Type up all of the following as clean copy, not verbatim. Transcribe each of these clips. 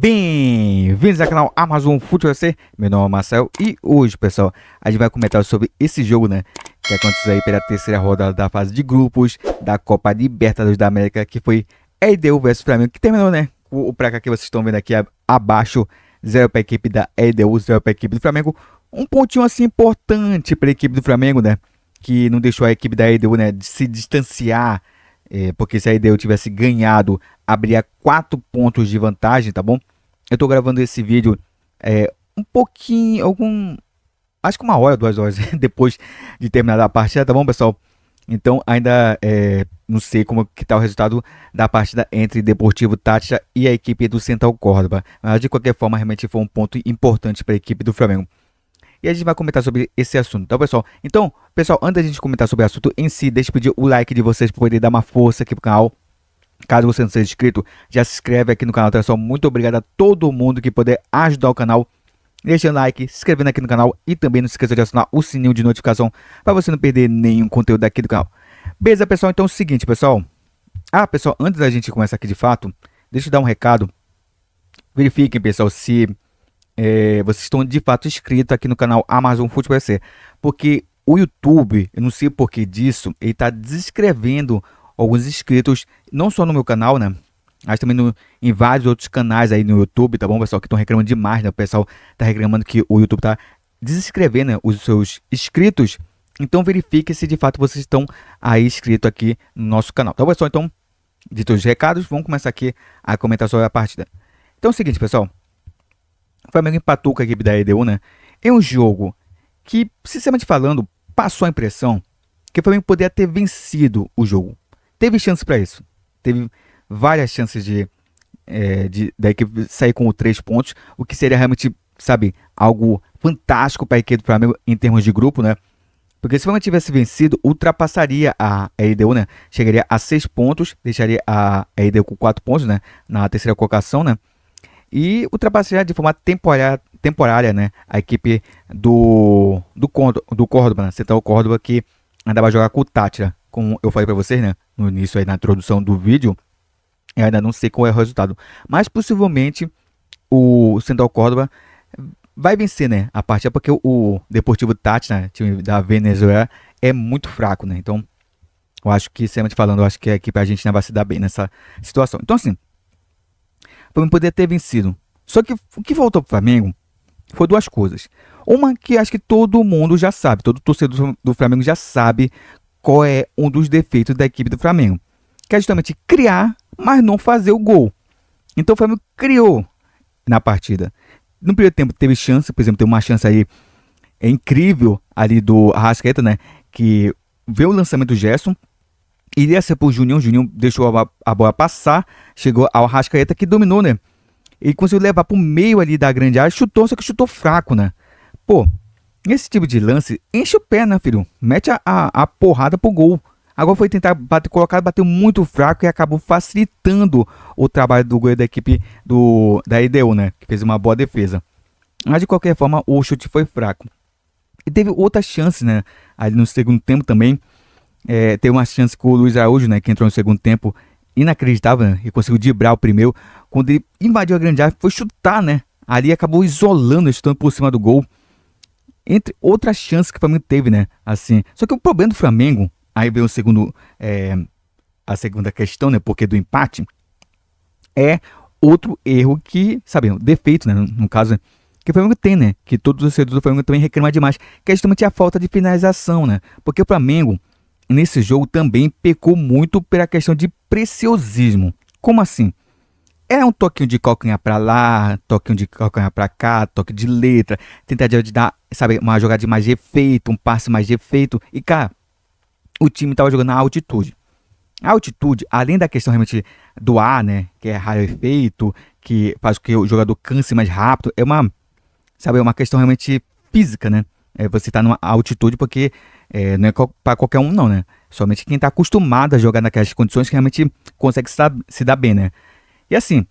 Bem-vindos ao canal Amazon Futebol FC. Meu nome é Marcel e hoje, pessoal, a gente vai comentar sobre esse jogo, né? Que aconteceu aí pela terceira rodada da fase de grupos da Copa Libertadores da América, que foi LDU versus Flamengo, que terminou, né? O placar que vocês estão vendo aqui abaixo, 0 para a equipe da LDU, 0 para a equipe do Flamengo. Um pontinho assim importante para a equipe do Flamengo, né? Que não deixou a equipe da LDU, né, de se distanciar. Porque se a LDU tivesse ganhado, abriria 4 pontos de vantagem, tá bom? Eu tô gravando esse vídeo um pouquinho, acho que 1 hora, 2 horas depois de terminar a partida, tá bom, pessoal? Então ainda não sei como que tá o resultado da partida entre Deportivo Táchira e a equipe do Central Córdoba. Mas de qualquer forma, realmente foi um ponto importante para a equipe do Flamengo. E a gente vai comentar sobre esse assunto, tá, pessoal? Então, pessoal, antes da gente comentar sobre o assunto em si, deixa eu pedir o like de vocês para poder dar uma força aqui pro canal. Caso você não seja inscrito, já se inscreve aqui no canal, tá, pessoal? Muito obrigado a todo mundo que puder ajudar o canal, deixando like, se inscrevendo aqui no canal e também não se esqueça de acionar o sininho de notificação para você não perder nenhum conteúdo aqui do canal. Beleza, pessoal? Então é o seguinte, pessoal. Pessoal, antes da gente começar aqui de fato, deixa eu dar um recado. Verifiquem, pessoal, se vocês estão de fato inscritos aqui no canal Amazon Futebol FC, porque o YouTube, eu não sei o porquê disso, ele está desescrevendo alguns inscritos, não só no meu canal, né, mas também em vários outros canais aí no YouTube, tá bom, pessoal, que estão reclamando demais, né, o pessoal está reclamando que o YouTube está desescrevendo, né, os seus inscritos. Então verifique se de fato vocês estão aí inscritos aqui no nosso canal, tá bom, pessoal? Então, dito os recados, vamos começar aqui a comentar sobre a partida. Então é o seguinte, pessoal. O Flamengo empatou com a equipe da LDU, né? É um jogo que, sinceramente falando, passou a impressão que o Flamengo poderia ter vencido o jogo. Teve chance para isso. Teve várias chances da equipe sair com 3 pontos, o que seria realmente, sabe, algo fantástico para a equipe do Flamengo em termos de grupo, né? Porque se o Flamengo tivesse vencido, ultrapassaria a LDU, né? Chegaria a 6 pontos, deixaria a LDU com 4 pontos, né? Na terceira colocação, né? E ultrapassaria de forma temporária, né, a equipe do Córdoba, né, Central Córdoba, que ainda vai jogar com o Táchira. Como eu falei para vocês, né, no início aí, na introdução do vídeo, eu ainda não sei qual é o resultado, mas possivelmente o Central Córdoba vai vencer, né, a partida, porque o Deportivo Táchira, né, time da Venezuela, é muito fraco, né, então eu acho que, sinceramente falando, eu acho que a equipe argentina vai se dar bem nessa situação. Então, assim, o Flamengo poderia ter vencido. Só que o que faltou para o Flamengo foi 2 coisas. Uma que acho que todo mundo já sabe, todo torcedor do Flamengo já sabe qual é um dos defeitos da equipe do Flamengo. Que é justamente criar, mas não fazer o gol. Então o Flamengo criou na partida. No primeiro tempo teve chance, por exemplo, teve uma chance aí incrível ali do Arrascaeta, né? Que veio o lançamento do Gerson. Iria ser pro Juninho, o Juninho deixou a bola passar, chegou ao Arrascaeta que dominou, né? Ele conseguiu levar pro meio ali da grande área, chutou, só que chutou fraco, né? Pô, nesse tipo de lance, enche o pé, né, filho? Mete a porrada pro gol. Agora foi tentar colocar, bateu muito fraco e acabou facilitando o trabalho do goleiro da equipe da EDU, né? Que fez uma boa defesa. Mas de qualquer forma, o chute foi fraco. E teve outras chances, né? Ali no segundo tempo também. Teve uma chance com o Luiz Araújo, né, que entrou no segundo tempo, inacreditável, né, e conseguiu driblar o primeiro. Quando ele invadiu a grande área, foi chutar, né, ali acabou isolando, chutando por cima do gol. Entre outras chances que o Flamengo teve, né, assim. Só que o problema do Flamengo, aí veio a segunda questão, né, porque do empate, é outro erro que, sabe, defeito, né, no caso, que o Flamengo tem, né, que todos os torcedores do Flamengo também reclamam demais, que é justamente a falta de finalização, né, porque o Flamengo nesse jogo também pecou muito pela questão de preciosismo. Como assim? É um toquinho de calcanhar para lá, toquinho de calcanhar para cá, toque de letra, tentativa de dar, sabe, uma jogada de mais de efeito, um passe mais de efeito. E, cara, o time estava jogando na altitude. A altitude, além da questão realmente do ar, né, que é raio efeito, que faz com que o jogador canse mais rápido, é uma questão realmente física, né? Você tá numa altitude porque não é para qualquer um não, né? Somente quem tá acostumado a jogar naquelas condições que realmente consegue se dar bem, né? E assim,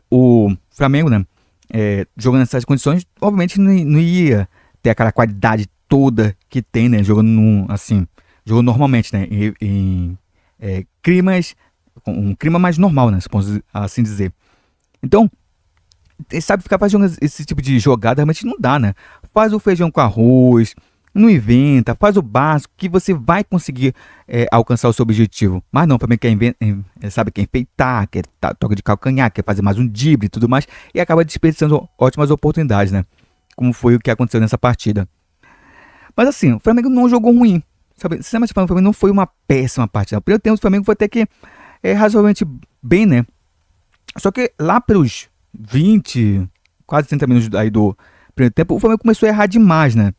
o Flamengo, né? Jogando nessas condições, obviamente não ia ter aquela qualidade toda que tem, né? Jogando normalmente, né? Em climas, um clima mais normal, né? Se posso assim dizer. Então, sabe, ficar fazendo esse tipo de jogada realmente não dá, né? Faz o feijão com arroz, não inventa, faz o básico que você vai conseguir alcançar o seu objetivo. Mas não, também quer, sabe, quer enfeitar, quer toca de calcanhar, quer fazer mais um drible e tudo mais, e acaba desperdiçando ótimas oportunidades, né? Como foi o que aconteceu nessa partida. Mas assim, o Flamengo não jogou ruim. Sabe, sinceramente falando, o Flamengo não foi uma péssima partida. O primeiro tempo do Flamengo foi até que razoavelmente bem, né? Só que lá pelos 20, quase 30 minutos aí do primeiro tempo, o Flamengo começou a errar demais, né?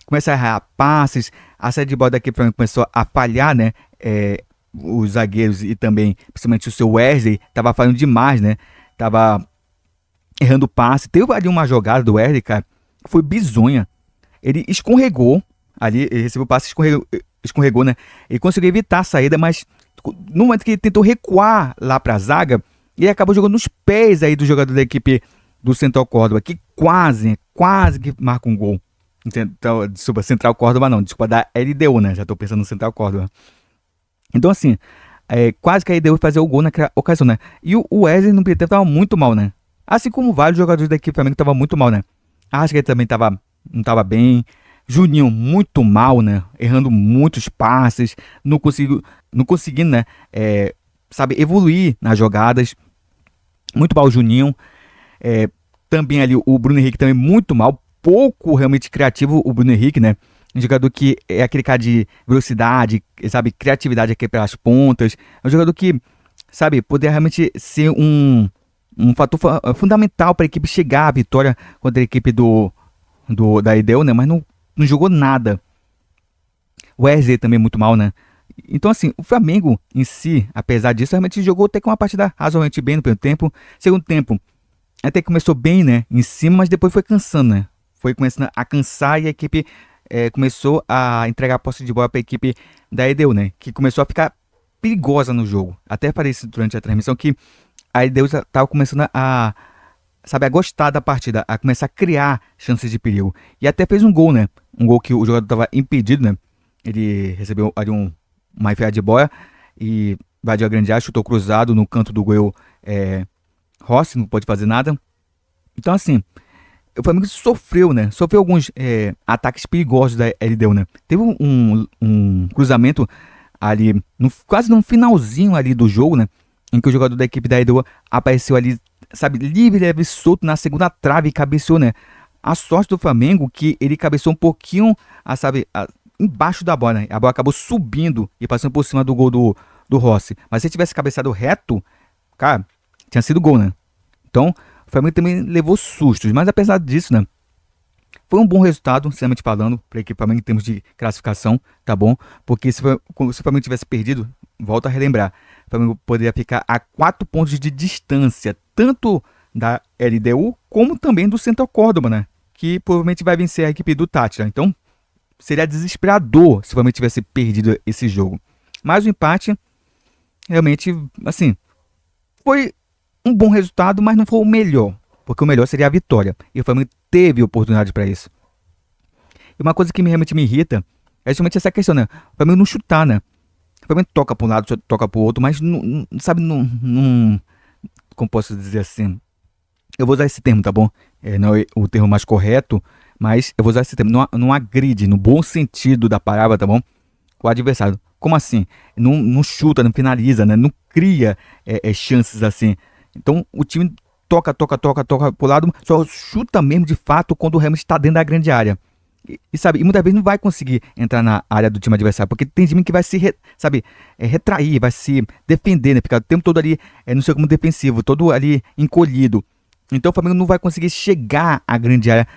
Começou a errar passes, a saída de bola daqui do Flamengo começou a falhar, né? Os zagueiros e também, principalmente o seu Wesley, tava falhando demais, né? Tava errando passe. Teve ali uma jogada do Wesley, cara, que foi bizonha. Ele escorregou ali, ele recebeu o passe, escorregou, né? Ele conseguiu evitar a saída, mas no momento que ele tentou recuar lá pra zaga, ele acabou jogando nos pés aí do jogador da equipe do Central Córdoba, que quase que marca um gol. Então, desculpa, Central Córdoba não, desculpa, da LDU, né? Já tô pensando no Central Córdoba. Então, assim, quase que a LDU fazer o gol naquela ocasião, né? E o Wesley no primeiro tempo tava muito mal, né? Assim como vários jogadores da equipe do Flamengo estavam muito mal, né? Acho que ele também não tava bem. Juninho muito mal, né? Errando muitos passes, não conseguindo, né? Sabe, evoluir nas jogadas. Muito mal o Juninho. Também ali o Bruno Henrique também muito mal. Pouco realmente criativo o Bruno Henrique, né? Um jogador que é aquele cara de velocidade, sabe, criatividade aqui pelas pontas. É um jogador que, sabe, poderia realmente ser um fator fundamental para a equipe chegar à vitória contra a equipe da EDU, né? Mas não jogou nada. O Wesley também muito mal, né? Então, assim, o Flamengo em si, apesar disso, realmente jogou até com uma partida razoavelmente bem no primeiro tempo. Segundo tempo, até que começou bem, né? Em cima, mas depois foi cansando, né? Foi começando a cansar e a equipe começou a entregar a posse de bola para a equipe da EDU, né? Que começou a ficar perigosa no jogo. Até falei isso durante a transmissão que a EDU estava começando sabe, a gostar da partida, a começar a criar chances de perigo. E até fez um gol, né? Um gol que o jogador estava impedido, né? Ele recebeu ali uma enfiada de bola e invadiu a grande área, chutou cruzado no canto do gol. Rossi não pode fazer nada. Então, assim, o Flamengo sofreu, né? Sofreu alguns ataques perigosos da LDU, né? Teve um cruzamento ali, quase no finalzinho ali do jogo, né? Em que o jogador da equipe da LDU apareceu ali, sabe, livre, leve, solto na segunda trave e cabeceou, né? A sorte do Flamengo que ele cabeceou um pouquinho, embaixo da bola, né? A bola acabou subindo e passando por cima do gol do Rossi. Mas se ele tivesse cabeçado reto, cara, tinha sido gol, né? Então, o Flamengo também levou sustos, mas apesar disso, né? Foi um bom resultado, sinceramente falando, para a equipe Flamengo em termos de classificação, tá bom? Porque se o Flamengo tivesse perdido, volta a relembrar, o Flamengo poderia ficar a 4 pontos de distância, tanto da LDU como também do Central Córdoba, né? Que provavelmente vai vencer a equipe do Tátira. Então, seria desesperador se o Flamengo tivesse perdido esse jogo. Mas o empate, realmente, assim, foi um bom resultado, mas não foi o melhor. Porque o melhor seria a vitória. E o Flamengo teve oportunidade para isso. E uma coisa que realmente me irrita é justamente essa questão, né? O Flamengo não chutar, né? O Flamengo toca para um lado, toca para o outro, mas não, sabe, não. Como posso dizer assim? Eu vou usar esse termo, tá bom? Não é o termo mais correto, mas eu vou usar esse termo. Não agride, no bom sentido da palavra, tá bom? O adversário. Como assim? Não chuta, não finaliza, né? Não cria chances assim. Então o time toca pro lado, só chuta mesmo de fato quando o Ramos está dentro da grande área. E muitas vezes não vai conseguir entrar na área do time adversário, porque tem time que vai se, retrair, vai se defender, né? Ficar o tempo todo ali no seu campo defensivo, todo ali encolhido. Então o Flamengo não vai conseguir chegar à grande área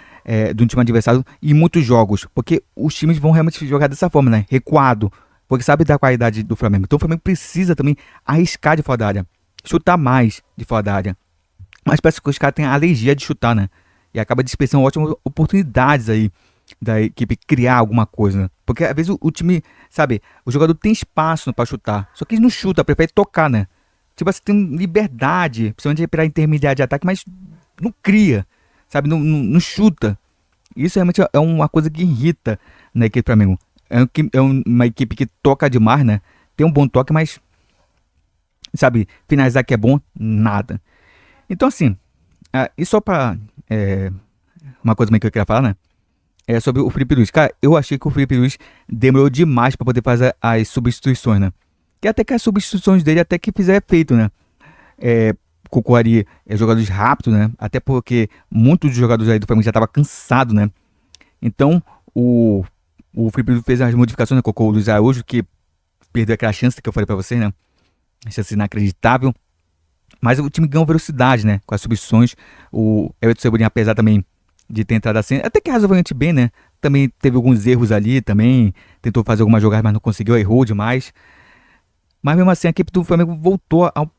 do time adversário em muitos jogos, porque os times vão realmente jogar dessa forma, né? Recuado, porque sabe da qualidade do Flamengo. Então o Flamengo precisa também arriscar de fora da área, chutar mais de fora da área. Mas parece que os caras têm alergia de chutar, né? E acaba desperdiçando ótimas oportunidades aí da equipe criar alguma coisa, né? Porque às vezes o time, sabe, o jogador tem espaço para chutar, só que ele não chuta, prefere tocar, né? Tipo, você tem liberdade, principalmente para intermediário de ataque, mas não cria, sabe? Não chuta. Isso realmente é uma coisa que irrita na equipe do Flamengo. Uma equipe que toca demais, né? Tem um bom toque, mas, sabe, finalizar que é bom, nada. Então, assim, e só pra. Uma coisa que eu queria falar, né? É sobre o Felipe Luiz. Cara, eu achei que o Felipe Luiz demorou demais pra poder fazer as substituições, né? Que até que as substituições dele até que fizer efeito, né? É, Cucurari jogadores rápidos, né? Até porque muitos dos jogadores aí do Flamengo já estavam cansados, né? Então, o Felipe Luiz fez as modificações, né? Colocou o Luiz Araújo, que perdeu aquela chance que eu falei pra vocês, né? Chance inacreditável. Mas o time ganhou velocidade, né? Com as substituições. O Everton Cebolinha, apesar também de ter entrado assim, até que razoavelmente bem, né? Também teve alguns erros ali também. Tentou fazer algumas jogadas, mas não conseguiu, errou demais. Mas mesmo assim, a equipe do Flamengo voltou ao,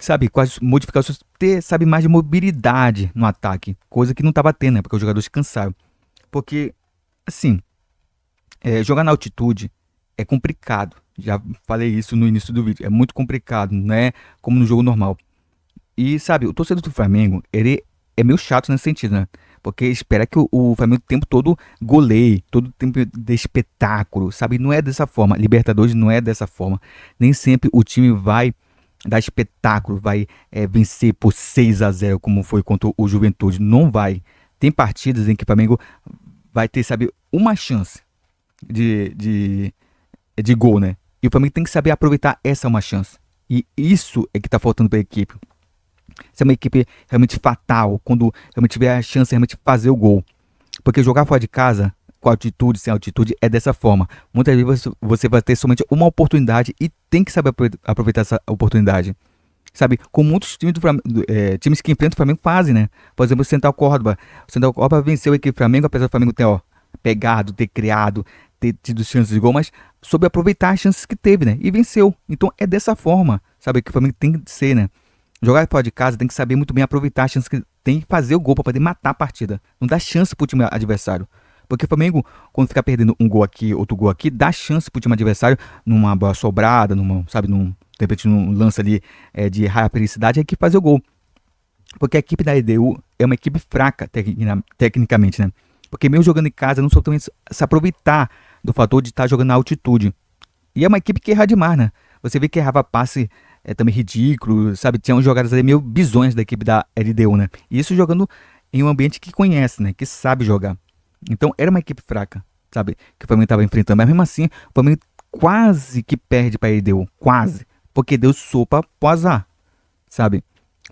sabe, com as modificações, ter, sabe, mais de mobilidade no ataque. Coisa que não estava tendo, né? Porque os jogadores cansaram. Porque, assim, jogar na altitude é complicado. Já falei isso no início do vídeo. É muito complicado, não é como no jogo normal. E, sabe, o torcedor do Flamengo, ele é meio chato nesse sentido, né? Porque espera que o Flamengo o tempo todo goleie, todo tempo de espetáculo, sabe? Não é dessa forma. Libertadores não é dessa forma. Nem sempre o time vai dar espetáculo, vai vencer por 6-0 como foi contra o Juventude. Não vai. Tem partidas em que o Flamengo vai ter, sabe, uma chance de, de, de gol, né? E o Flamengo tem que saber aproveitar essa uma chance. E isso é que tá faltando para a equipe. Ser uma equipe realmente fatal, quando realmente tiver a chance de realmente fazer o gol. Porque jogar fora de casa, com altitude, sem altitude, é dessa forma. Muitas vezes você vai ter somente uma oportunidade e tem que saber aproveitar essa oportunidade. Sabe, com muitos times, times que enfrentam o Flamengo fazem, né? Por exemplo, o Central Córdoba. O Central Córdoba venceu a equipe do Flamengo, apesar do Flamengo ter, pegado, ter criado, ter tido chances de gol, mas soube aproveitar as chances que teve, né? E venceu. Então é dessa forma, sabe, que o Flamengo tem que ser, né? Jogar fora de casa tem que saber muito bem aproveitar a chance que tem e fazer o gol para poder matar a partida. Não dá chance pro time adversário. Porque o Flamengo, quando ficar perdendo um gol aqui, outro gol aqui, dá chance pro time adversário numa bola sobrada, numa, sabe, de repente num lance ali de rara felicidade, é que fazer o gol. Porque a equipe da EDU é uma equipe fraca tecnicamente, né? Porque mesmo jogando em casa, não só também se aproveitar do fator de estar jogando na altitude. E é uma equipe que erra demais, né? Você vê que errava passe também ridículo, sabe? Tinha uns jogadas ali meio bizonhas da equipe da LDU, né? E isso jogando em um ambiente que conhece, né? Que sabe jogar. Então era uma equipe fraca, sabe? Que o Flamengo estava enfrentando. Mas mesmo assim, o Flamengo quase que perde para a LDU. Quase. Porque deu sopa pro azar, sabe?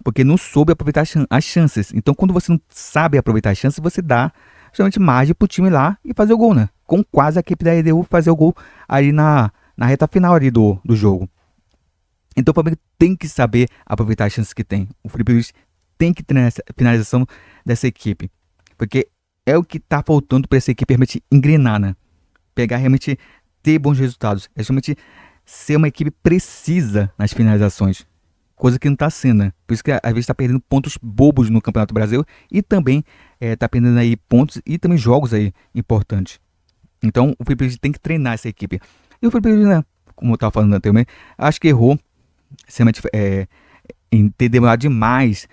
Porque não soube aproveitar as chances. Então quando você não sabe aproveitar as chances, você dá justamente margem pro time lá e fazer o gol, né? Com quase a equipe da LDU fazer o gol ali na reta final ali do jogo. Então o Flamengo tem que saber aproveitar as chances que tem. O Felipe Luiz tem que treinar essa finalização dessa equipe. Porque é o que está faltando para essa equipe realmente engrenar, né? Pegar realmente ter bons resultados. É realmente ser uma equipe precisa nas finalizações. Coisa que não está sendo, né? Por isso que às vezes está perdendo pontos bobos no Campeonato Brasileiro e também está perdendo aí pontos e também jogos aí importantes. Então o Felipe Luiz tem que treinar essa equipe. E o Felipe Luiz, né? Como eu estava falando anteriormente, acho que errou realmente, em ter demorado demais,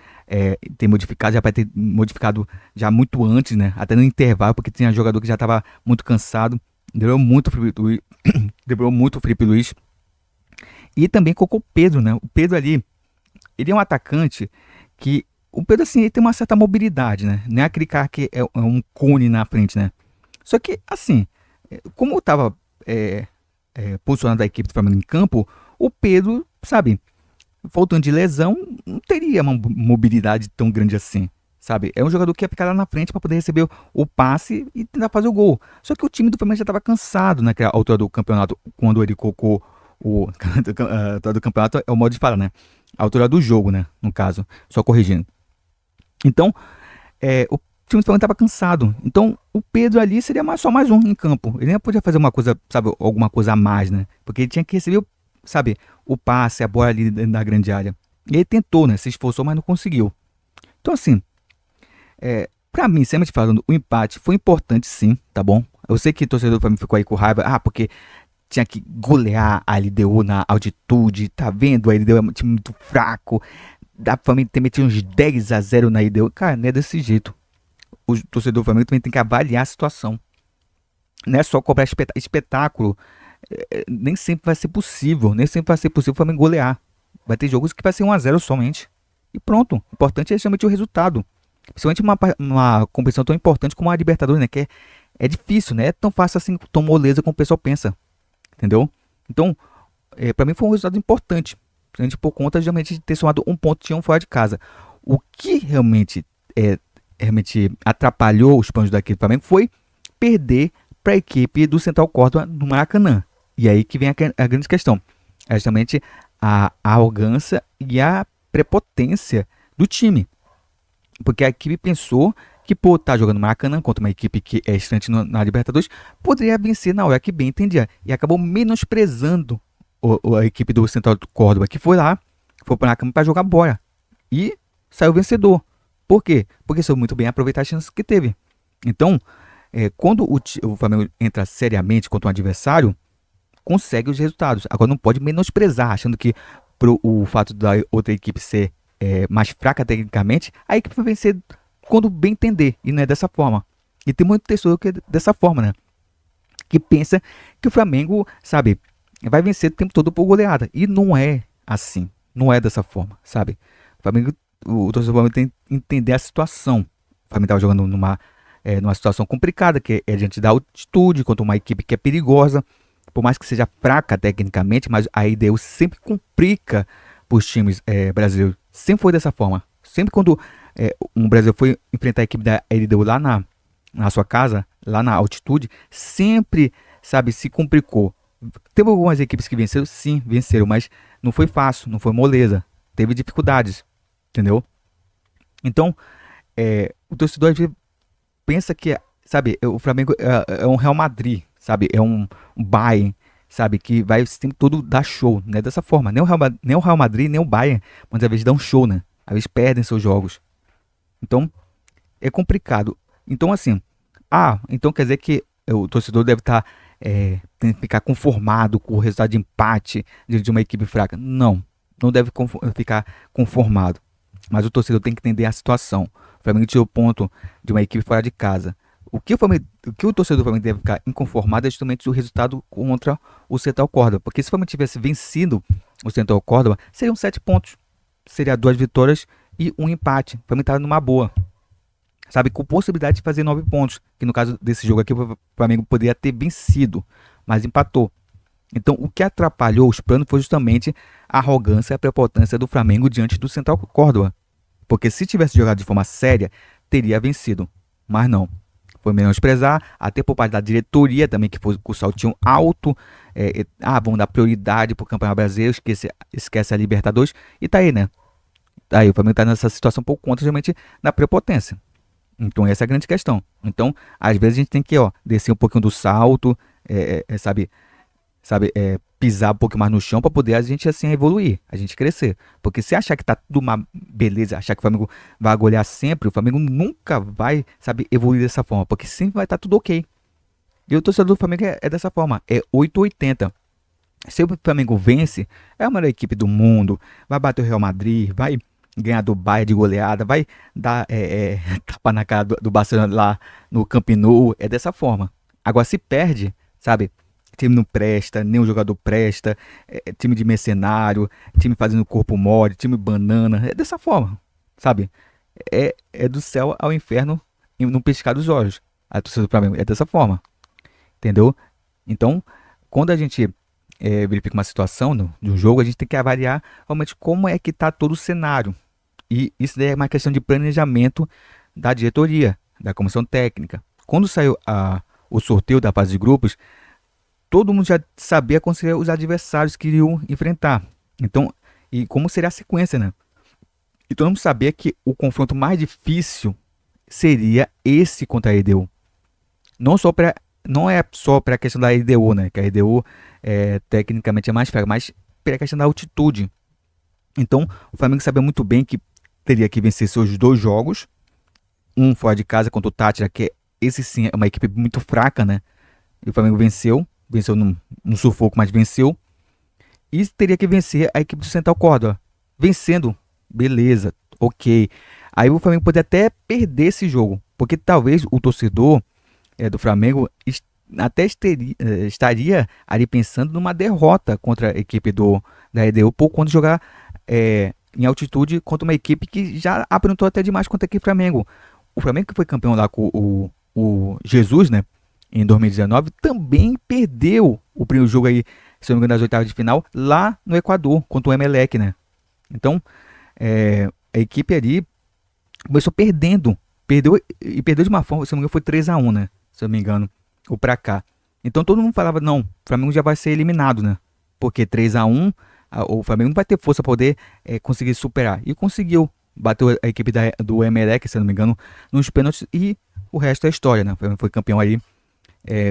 ter modificado, já vai ter modificado já muito antes, né? Até no intervalo, porque tinha jogador que já estava muito cansado. Demorou muito o Felipe Luiz. Demorou muito o Felipe Luiz. E também colocou o Pedro, né? O Pedro ali, ele é um atacante que. O Pedro, assim, ele tem uma certa mobilidade, né? Não é aquele cara que é um cone na frente, né? Só que, assim, como estava posicionado a equipe do Flamengo em campo, o Pedro, sabe, faltando de lesão, não teria uma mobilidade tão grande assim, sabe? É um jogador que ia ficar lá na frente para poder receber o passe e tentar fazer o gol. Só que o time do Flamengo já estava cansado naquela altura do campeonato, quando ele colocou o a altura do campeonato é o modo de falar, né? A altura do jogo, né? No caso, só corrigindo. Então, o time do Flamengo estava cansado. Então, o Pedro ali seria só mais um em campo. Ele nem podia fazer uma coisa, sabe, alguma coisa a mais, né? Porque ele tinha que receber, sabe, o passe, a bola ali dentro da grande área. E ele tentou, né? Se esforçou, mas não conseguiu. Então, assim, pra mim, sempre falando, o empate foi importante sim, tá bom? Eu sei que o torcedor do Flamengo ficou aí com raiva, porque tinha que golear a LDU na altitude, tá vendo? A LDU é um time muito fraco, dá pra Flamengo ter metido uns 10-0 na LDU. Cara, não é desse jeito. O torcedor do Flamengo também tem que avaliar a situação. Não é só cobrar espetáculo. Nem sempre vai ser possível. Nem sempre vai ser possível o Flamengo golear. Vai ter jogos que vai ser 1-0 somente. E pronto. O importante é somente o resultado. Principalmente uma competição tão importante como a Libertadores, né? Que é difícil, né? É tão fácil assim, tão moleza como o pessoal pensa. Entendeu? Então, para mim foi um resultado importante. Principalmente por conta realmente de ter somado um ponto de um fora de casa. O que realmente atrapalhou os planos daquele Flamengo foi perder para a equipe do Central Córdoba no Maracanã. E aí que vem a grande questão. É justamente a arrogância e a prepotência do time. Porque a equipe pensou que por estar jogando Maracanã contra uma equipe que é estranha na Libertadores, poderia vencer na hora que bem entendia. E acabou menosprezando a equipe do Central Córdoba, que foi lá, foi para o Maracanã para jogar bola. E saiu vencedor. Por quê? Porque soube muito bem aproveitar as chances que teve. Então, quando o Flamengo entra seriamente contra um adversário, consegue os resultados. Agora não pode menosprezar, achando que o fato da outra equipe ser mais fraca tecnicamente, a equipe vai vencer quando bem entender. E não é dessa forma. E tem muito pessoa que é dessa forma, né? Que pensa que o Flamengo, sabe, vai vencer o tempo todo por goleada. E não é assim. Não é dessa forma, sabe? O Flamengo, o torcedor do Flamengo tem que entender a situação. O Flamengo estava jogando numa situação complicada, que é diante da altitude, contra uma equipe que é perigosa. Por mais que seja fraca tecnicamente, mas a IDU sempre complica para os times brasileiros. Sempre foi dessa forma. Sempre quando um brasileiro foi enfrentar a equipe da LDU lá na sua casa, lá na altitude, sempre, sabe, se complicou. Teve algumas equipes que venceram, sim, venceram, mas não foi fácil, não foi moleza. Teve dificuldades, entendeu? Então, o torcedor às vezes pensa que, sabe, o Flamengo é um Real Madrid, sabe, é um Bayern, sabe, que vai esse tempo todo dar show, né? Dessa forma, nem o Real Madrid, nem o Bayern, mas às vezes dão show, né? Às vezes perdem seus jogos. Então, é complicado. Então, assim, então quer dizer que o torcedor deve estar, tem que ficar conformado com o resultado de empate diante de uma equipe fraca. Não, não deve ficar conformado. Mas o torcedor tem que entender a situação. O Flamengo tirou ponto de uma equipe fora de casa. O que o torcedor do Flamengo deve ficar inconformado é justamente o resultado contra o Central Córdoba. Porque se o Flamengo tivesse vencido o Central Córdoba, seriam 7 pontos. Seria 2 vitórias e um empate. O Flamengo estava numa boa. Sabe, com possibilidade de fazer 9 pontos. Que no caso desse jogo aqui, o Flamengo poderia ter vencido, mas empatou. Então, o que atrapalhou os planos foi justamente a arrogância e a prepotência do Flamengo diante do Central Córdoba. Porque se tivesse jogado de forma séria, teria vencido. Mas não. Foi menosprezar, até por parte da diretoria também, que foi com o saltinho alto. Vamos dar prioridade para o Campeonato Brasileiro, esquece a Libertadores. E tá aí, né? Tá aí, o Flamengo tá nessa situação por conta realmente da prepotência. Então essa é a grande questão. Então, às vezes a gente tem que, descer um pouquinho do salto, pisar um pouco mais no chão para poder a gente assim evoluir, a gente crescer. Porque se achar que tá tudo uma beleza, achar que o Flamengo vai golear sempre, o Flamengo nunca vai, sabe, evoluir dessa forma, porque sempre vai estar tudo ok. E o torcedor do Flamengo é dessa forma, é 880. Se o Flamengo vence, é a melhor equipe do mundo, vai bater o Real Madrid, vai ganhar do Bayern de goleada, vai dar tapa na cara do Barcelona lá no Camp Nou, é dessa forma. Agora se perde, sabe, time não presta, nenhum jogador presta, time de mercenário, time fazendo corpo mole, time banana, é dessa forma, sabe? É do céu ao inferno no piscar dos olhos. A torcida do Flamengo é dessa forma, entendeu? Então, quando a gente verifica uma situação de um jogo, a gente tem que avaliar realmente como é que está todo o cenário. E isso daí é uma questão de planejamento da diretoria, da comissão técnica. Quando saiu o sorteio da fase de grupos, todo mundo já sabia quais seriam os adversários que iriam enfrentar. Então, e como seria a sequência, né? E todo mundo sabia que o confronto mais difícil seria esse contra a LDU. Não é só para a questão da LDU, né? Que a LDU tecnicamente é mais fraca, mas pela questão da altitude. Então, o Flamengo sabia muito bem que teria que vencer seus 2 jogos. Um fora de casa contra o Tátira, que esse sim é uma equipe muito fraca, né? E o Flamengo venceu num sufoco, mas venceu. E teria que vencer a equipe do Central Córdoba. Vencendo, beleza, ok. Aí o Flamengo poderia até perder esse jogo, porque talvez o torcedor do Flamengo até estaria ali pensando numa derrota contra a equipe da EDU por quando jogar em altitude contra uma equipe que já aprontou até demais contra a equipe Flamengo. O Flamengo que foi campeão lá com o Jesus, né? Em 2019, também perdeu o primeiro jogo aí, se não me engano, das oitavas de final, lá no Equador, contra o Emelec, né? Então, a equipe ali começou perdendo. Perdeu de uma forma, se não me engano, foi 3-1, né? Se eu não me engano, ou pra cá. Então todo mundo falava, não, o Flamengo já vai ser eliminado, né? Porque 3-1, o Flamengo não vai ter força para poder conseguir superar. E conseguiu. Bateu a equipe do Emelec, se eu não me engano, nos pênaltis e o resto é história, né? Foi campeão aí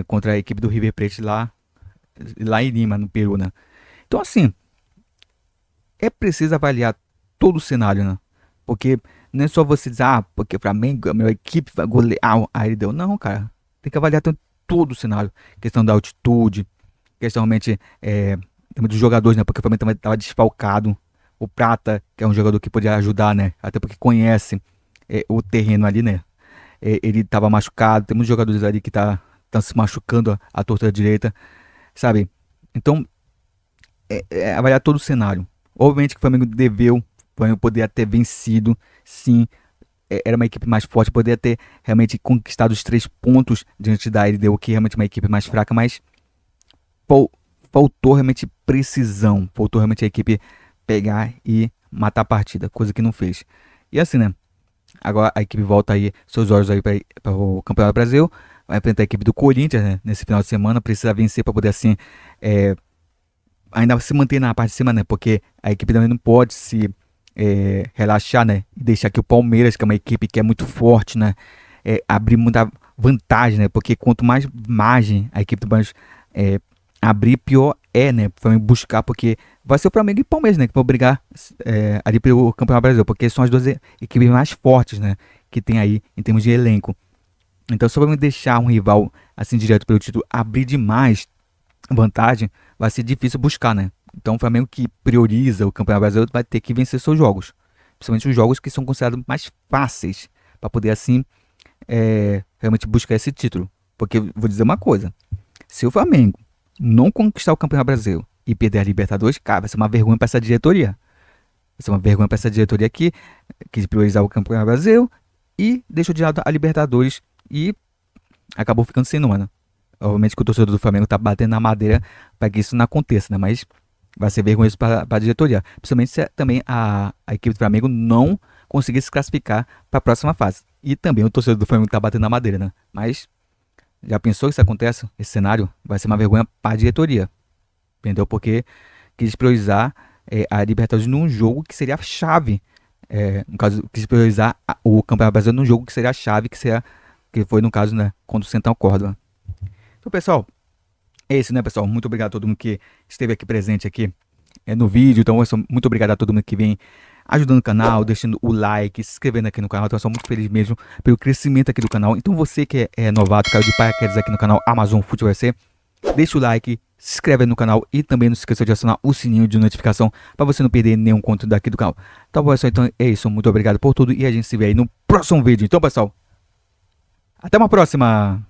contra a equipe do River Plate lá em Lima, no Peru, né? Então assim, é preciso avaliar todo o cenário, né? Porque não é só você dizer, porque o Flamengo, a minha equipe vai golear, aí ele deu. Não, cara. Tem que avaliar todo o cenário. Questão da altitude, questão realmente dos jogadores, né? Porque o Flamengo também estava desfalcado. O Prata, que é um jogador que podia ajudar, né? Até porque conhece o terreno ali, né? Ele estava machucado. Temos jogadores ali que tá se machucando a torta direita, sabe? Então, avaliar todo o cenário. Obviamente que o Flamengo deveu, o Flamengo poderia ter vencido, sim. Era uma equipe mais forte, poderia ter realmente conquistado os 3 pontos diante da LDU, que realmente é uma equipe mais fraca, mas faltou realmente precisão, faltou realmente a equipe pegar e matar a partida, coisa que não fez. E assim, né? Agora a equipe volta aí, seus olhos aí para o Campeonato do Brasil, vai enfrentar a equipe do Corinthians, né, nesse final de semana, precisa vencer para poder assim ainda se manter na parte de cima, né? Porque a equipe também não pode se relaxar, né? E deixar que o Palmeiras, que é uma equipe que é muito forte, né? Abrir muita vantagem, né? Porque quanto mais margem a equipe do Palmeiras abrir, pior né? Para buscar, porque vai ser o Flamengo e o Palmeiras, né? Que vão brigar ali pelo Campeonato Brasileiro, porque são as duas equipes mais fortes, né? Que tem aí em termos de elenco. Então, se o Flamengo deixar um rival assim direto pelo título abrir demais vantagem, vai ser difícil buscar, né? Então o Flamengo que prioriza o Campeonato Brasileiro vai ter que vencer seus jogos. Principalmente os jogos que são considerados mais fáceis, para poder assim realmente buscar esse título. Porque vou dizer uma coisa, se o Flamengo não conquistar o Campeonato Brasileiro e perder a Libertadores, cara, vai ser uma vergonha para essa diretoria. Vai ser uma vergonha para essa diretoria que quis priorizar o Campeonato Brasileiro e deixou de lado a Libertadores e acabou ficando sem nome, né? Obviamente que o torcedor do Flamengo tá batendo na madeira para que isso não aconteça, né? Mas vai ser vergonhoso para a diretoria. Principalmente se também a equipe do Flamengo não conseguir se classificar para a próxima fase. E também o torcedor do Flamengo tá batendo na madeira, né? Mas já pensou que isso acontece? Esse cenário vai ser uma vergonha para a diretoria. Entendeu? Porque quis priorizar a Libertadores num jogo que seria a chave. No caso, quis priorizar o Campeonato Brasileiro num jogo que seria a chave, que foi no caso, né? Contra o Central Córdoba. Então, pessoal, é isso, né, pessoal? Muito obrigado a todo mundo que esteve aqui presente aqui no vídeo. Então, muito obrigado a todo mundo que vem ajudando o canal, deixando o like, se inscrevendo aqui no canal. Então, eu sou muito feliz mesmo pelo crescimento aqui do canal. Então, você que é novato, caiu de paraquedas aqui no canal Amazon Futebol SC, deixa o like, se inscreve aí no canal e também não se esqueça de acionar o sininho de notificação para você não perder nenhum conteúdo aqui do canal. Tá bom, pessoal? Então, é isso. Muito obrigado por tudo e a gente se vê aí no próximo vídeo. Então, pessoal, até uma próxima!